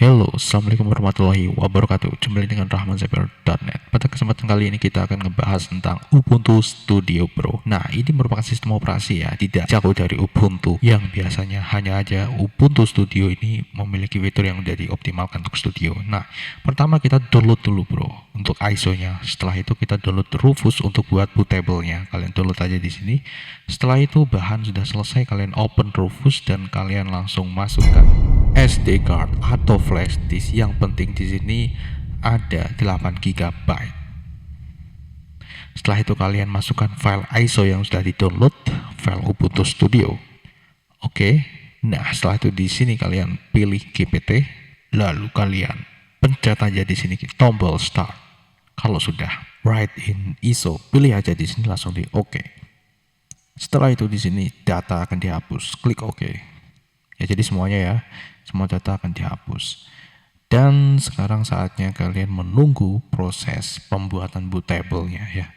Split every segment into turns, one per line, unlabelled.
Halo, assalamualaikum warahmatullahi wabarakatuh. Kembali dengan rahmanzapir.net. Pada kesempatan kali ini kita akan ngebahas tentang Ubuntu Studio Pro. Nah, ini merupakan sistem operasi ya, tidak jauh dari Ubuntu yang biasanya hanya aja Ubuntu Studio ini memiliki fitur yang sudah dioptimalkan untuk studio. Nah, pertama kita download dulu bro untuk ISO-nya. Setelah itu kita download Rufus untuk buat bootable-nya. Kalian download aja di sini. Setelah itu bahan sudah selesai, kalian open Rufus dan kalian langsung masukkan SD card atau flash disk. Yang penting di sini ada 8 GB. Setelah itu kalian masukkan file ISO yang sudah di-download, file Ubuntu Studio. Oke. Nah, setelah itu di sini kalian pilih GPT, lalu kalian pencet aja di sini tombol start. Kalau sudah write in ISO, pilih aja di sini langsung di OK. Setelah itu di sini data akan dihapus, klik OK. Ya, jadi semuanya ya, semua data akan dihapus. Dan sekarang saatnya kalian menunggu proses pembuatan bootable-nya ya.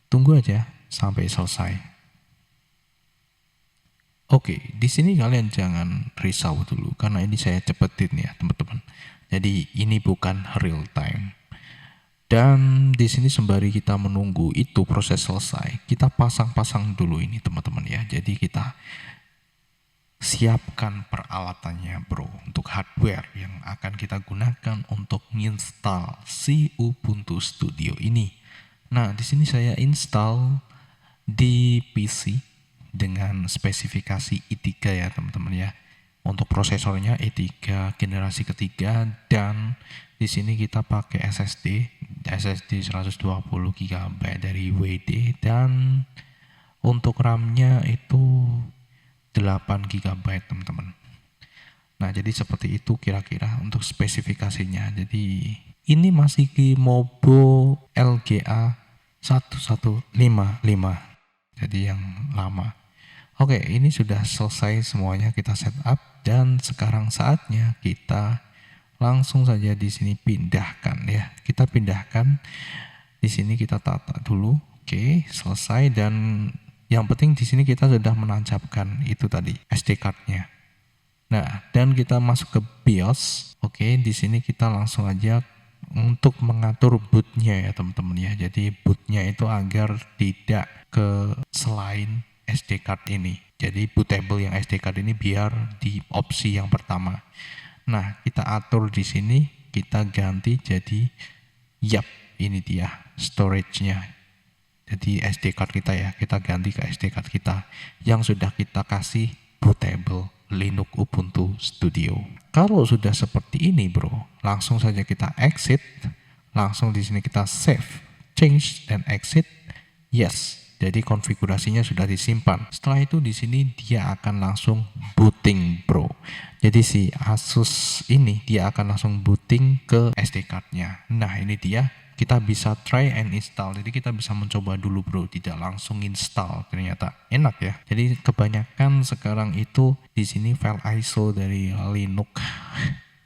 Tunggu aja sampai selesai. Oke, di sini kalian jangan risau dulu karena ini saya cepetin ya, teman-teman. Jadi ini bukan real time. Dan di sini sembari kita menunggu itu proses selesai, kita pasang-pasang dulu ini teman-teman ya. Jadi kita siapkan peralatannya bro untuk hardware yang akan kita gunakan untuk menginstal si Ubuntu Studio ini. Nah, di sini saya install di PC dengan spesifikasi i3 ya teman-teman ya. Untuk prosesornya i3 generasi ketiga dan di sini kita pakai SSD 120 GB dari WD dan untuk RAM-nya itu 8 GB teman-teman. Nah, jadi seperti itu kira-kira untuk spesifikasinya. Jadi ini masih di Mobo LGA 1155. Jadi yang lama. Oke, ini sudah selesai semuanya kita setup dan sekarang saatnya kita langsung saja di sini pindahkan ya. Kita pindahkan di sini kita tata dulu. Oke, selesai dan yang penting di sini kita sudah menancapkan itu tadi SD card-nya. Nah, dan kita masuk ke BIOS. Oke, di sini kita langsung aja untuk mengatur bootnya ya teman-teman ya. Jadi bootnya itu agar tidak ke selain SD card ini. Jadi bootable yang SD card ini biar di opsi yang pertama. Nah, kita atur di sini, kita ganti jadi ini dia storage-nya. Jadi SD card kita ya, kita ganti ke SD card kita yang sudah kita kasih bootable Linux Ubuntu Studio. Kalau sudah seperti ini bro, langsung saja kita exit, langsung di sini kita save, change dan exit, yes. Jadi konfigurasinya sudah disimpan. Setelah itu di sini dia akan langsung booting bro. Jadi si Asus ini dia akan langsung booting ke SD card-nya. Nah, ini dia. Kita bisa try and install, jadi kita bisa mencoba dulu bro, tidak langsung install. Ternyata enak ya. Jadi kebanyakan sekarang itu di sini file ISO dari Linux,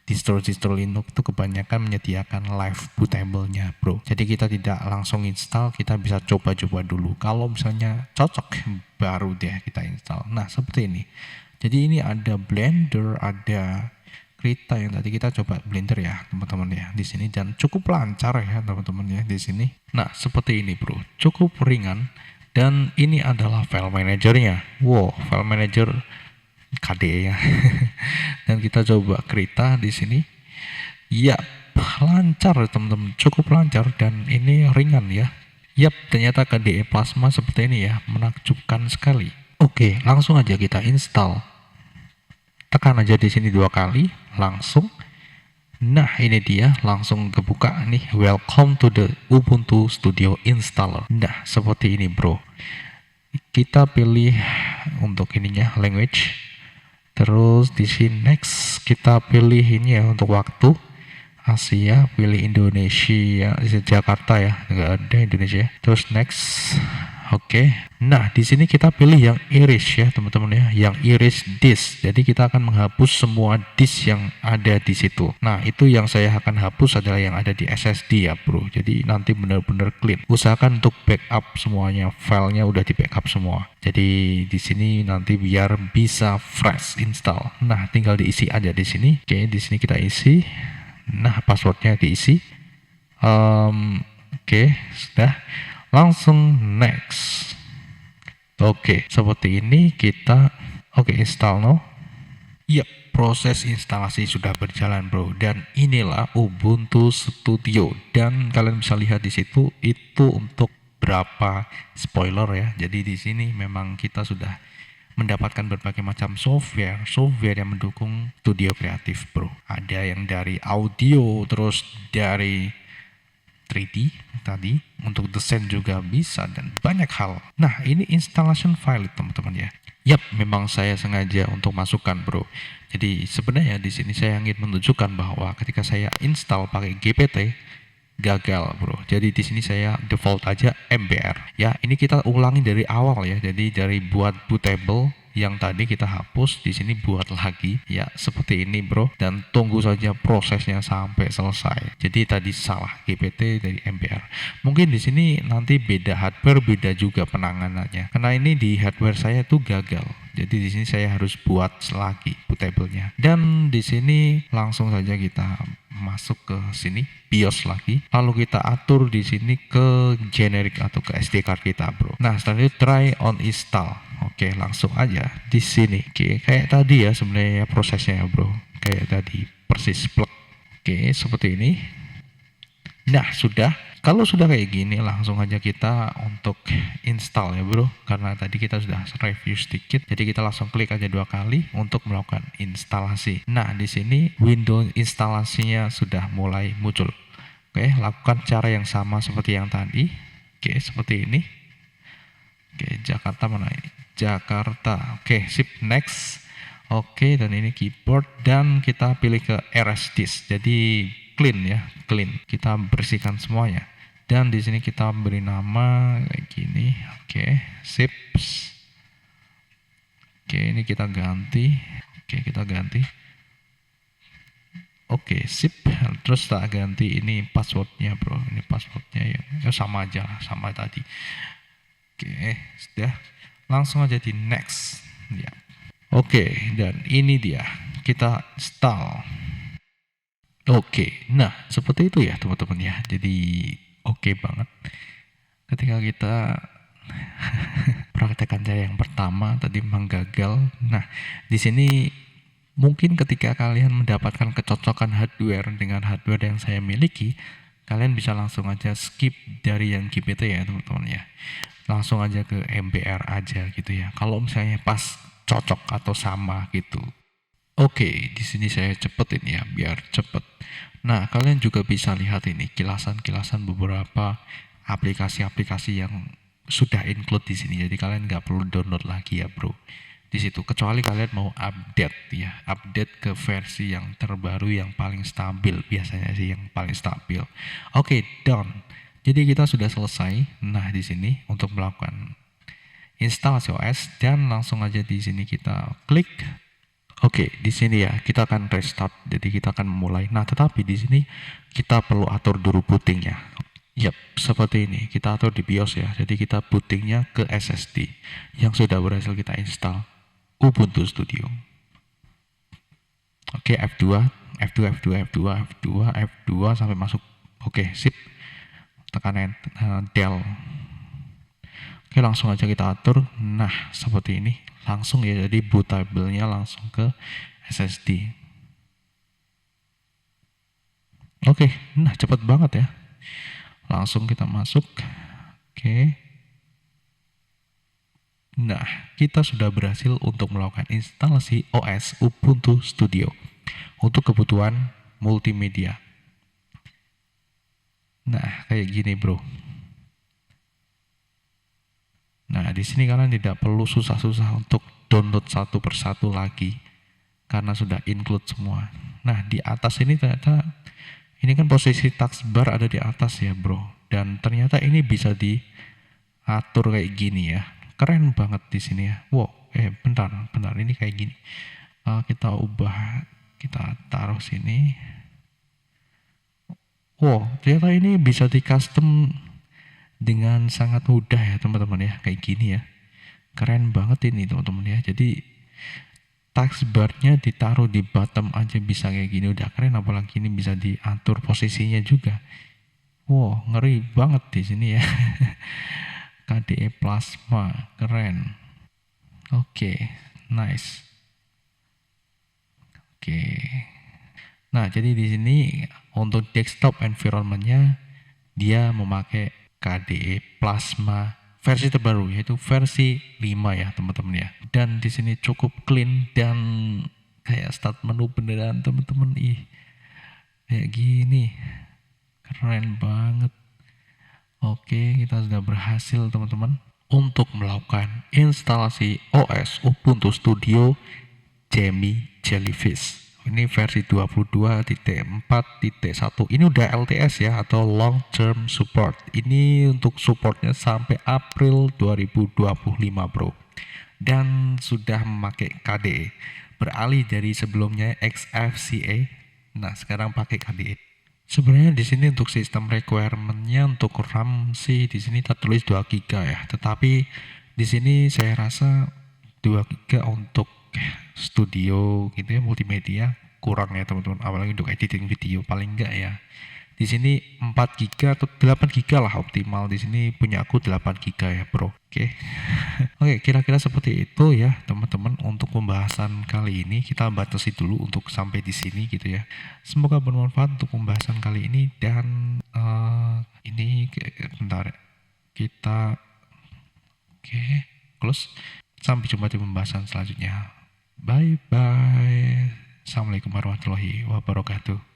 distro Linux itu kebanyakan menyediakan live bootable-nya bro. Jadi kita tidak langsung install, kita bisa coba-coba dulu. Kalau misalnya cocok, baru deh kita install. Nah, seperti ini. Jadi ini ada Blender, ada Krita yang tadi kita coba Blender ya teman-teman ya di sini dan cukup lancar ya teman-teman ya di sini. Nah, seperti ini bro, cukup ringan dan ini adalah file manajernya. Wow, file manager KDE ya. Dan kita coba Krita di sini. Ya, lancar teman-teman, cukup lancar dan ini ringan ya. Yap, ternyata KDE Plasma seperti ini ya, menakjubkan sekali. Oke, langsung aja kita install. Tekan aja di sini 2 kali langsung. Nah, ini dia langsung kebuka nih, welcome to the Ubuntu Studio Installer. Nah, seperti ini bro. Kita pilih untuk ininya language. Terus di sini next kita pilih ini ya untuk waktu Asia, pilih Indonesia, Jakarta ya, nggak ada Indonesia. Terus next Oke. Nah, di sini kita pilih yang erase ya, teman-teman ya, yang erase disk. Jadi kita akan menghapus semua disk yang ada di situ. Nah, itu yang saya akan hapus adalah yang ada di SSD ya, Bro. Jadi nanti benar-benar clean. Usahakan untuk backup semuanya, filenya udah di backup semua. Jadi di sini nanti biar bisa fresh install. Nah, tinggal diisi aja di sini. Oke, di sini kita isi. Nah, passwordnya diisi. Oke, sudah. Langsung next. Oke, seperti ini kita install no. Yap, proses instalasi sudah berjalan, Bro. Dan inilah Ubuntu Studio. Dan kalian bisa lihat di situ itu untuk berapa spoiler ya. Jadi di sini memang kita sudah mendapatkan berbagai macam software yang mendukung studio kreatif, Bro. Ada yang dari audio, terus dari 3D tadi, untuk desain juga bisa, dan banyak hal. Nah, ini installation file teman-teman ya. Yap, memang saya sengaja untuk masukkan, Bro. Jadi sebenarnya di sini saya ingin menunjukkan bahwa ketika saya install pakai GPT gagal, Bro. Jadi di sini saya default aja MBR. Ya, ini kita ulangi dari awal ya. Jadi dari buat bootable yang tadi kita hapus, di sini buat lagi ya, seperti ini, Bro, dan tunggu saja prosesnya sampai selesai. Jadi tadi salah GPT dari MBR. Mungkin di sini nanti beda hardware, beda juga penanganannya. Karena ini di hardware saya tuh gagal. Jadi di sini saya harus buat lagi bootable-nya. Dan di sini langsung saja kita masuk ke sini BIOS lagi, lalu kita atur di sini ke generic atau ke SD card kita, Bro. Nah, setelah itu try on install. Oke, langsung aja di sini. Oke, kayak tadi ya sebenarnya prosesnya ya, Bro. Kayak tadi persis plug. Oke, seperti ini. Nah, sudah. Kalau sudah kayak gini, langsung aja kita untuk install ya, Bro. Karena tadi kita sudah review sedikit, jadi kita langsung klik aja 2 kali untuk melakukan instalasi. Nah, di sini window instalasinya sudah mulai muncul. Oke, lakukan cara yang sama seperti yang tadi. Oke, seperti ini. Oke, Jakarta mana ini? Jakarta. Oke, sip, next. Oke, dan ini keyboard, dan kita pilih ke erase disk. Jadi clean ya, clean. Kita bersihkan semuanya. Dan di sini kita beri nama kayak gini. Oke, sip. Oke, ini kita ganti. Oke, kita ganti. Oke, sip. Terus tak ganti ini passwordnya, Bro. Ini passwordnya ya sama aja, sama tadi. Oke, sudah. Langsung aja di next. Ya. Oke, dan ini dia. Kita install. Oke, nah seperti itu ya teman-teman ya. Jadi oke banget. Ketika kita praktekkan cara yang pertama tadi memang gagal. Nah, di sini mungkin ketika kalian mendapatkan kecocokan hardware dengan hardware yang saya miliki, kalian bisa langsung aja skip dari yang GPT ya teman-teman ya. Langsung aja ke MBR aja gitu ya. Kalau misalnya pas cocok atau sama gitu. Oke, di sini saya cepetin ya biar cepet. Nah, kalian juga bisa lihat ini kilasan-kilasan beberapa aplikasi-aplikasi yang sudah include di sini. Jadi kalian nggak perlu download lagi ya, Bro. Di situ kecuali kalian mau update ya, update ke versi yang terbaru yang paling stabil, biasanya sih yang paling stabil. Oke, done. Jadi kita sudah selesai. Nah, di sini untuk melakukan instalasi OS, dan langsung aja di sini kita klik. Oke, di sini ya kita akan restart. Jadi kita akan mulai. Nah, tetapi di sini kita perlu atur dulu bootingnya. Yap, seperti ini. Kita atur di BIOS ya. Jadi kita bootingnya ke SSD yang sudah berhasil kita install Ubuntu Studio. Oke, F2, F2, F2, F2, F2, F2 sampai masuk. Oke, sip. Tekan Del. Oke, langsung aja kita atur. Nah, seperti ini. Langsung ya, jadi bootable-nya langsung ke SSD. Oke, nah cepat banget ya. Langsung kita masuk. Oke. Nah, kita sudah berhasil untuk melakukan instalasi OS Ubuntu Studio untuk kebutuhan multimedia. Nah, kayak gini, Bro. Nah, di sini kalian tidak perlu susah-susah untuk download satu persatu lagi karena sudah include semua. Nah, di atas ini ternyata ini kan posisi taskbar ada di atas ya, Bro. Dan ternyata ini bisa di atur kayak gini ya. Keren banget di sini ya. Wow, bentar, bentar, ini kayak gini. Kita ubah, kita taruh sini. Wow, ternyata ini bisa di custom dengan sangat mudah ya teman-teman ya, kayak gini ya. Keren banget ini teman-teman ya. Jadi taskbarnya ditaruh di bottom aja bisa kayak gini, udah keren. Apalagi ini bisa diatur posisinya juga. Wow, ngeri banget di sini ya. KDE Plasma, keren. Oke, nice. Oke. Nah, jadi di sini untuk desktop environment-nya dia memakai KDE Plasma versi terbaru, yaitu versi 5 ya teman-teman ya. Dan di sini cukup clean dan kayak start menu beneran teman-teman. Kayak gini. Keren banget. Oke, kita sudah berhasil teman-teman untuk melakukan instalasi OS Ubuntu Studio Jammy Jellyfish. Ini versi 22.4.1. Ini udah LTS ya, atau long term support. Ini untuk supportnya sampai April 2025 bro. Dan sudah memakai KDE. Beralih dari sebelumnya XFCE. Nah sekarang pakai KDE. Sebenarnya di sini untuk sistem requirement-nya untuk RAM sih di sini tertulis 2 GB ya. Tetapi di sini saya rasa 2 GB untuk studio gitu ya, multimedia kurang ya teman-teman. Apalagi untuk editing video paling enggak ya. Di sini 4 GB atau 8 GB lah optimal. Di sini punya aku 8 GB ya, Bro. Oke. Oke, kira-kira seperti itu ya, teman-teman. Untuk pembahasan kali ini kita batasi dulu untuk sampai di sini gitu ya. Semoga bermanfaat untuk pembahasan kali ini dan ini bentar ya. Kita oke, close. Sampai jumpa di pembahasan selanjutnya. Bye bye. Assalamualaikum warahmatullahi wabarakatuh.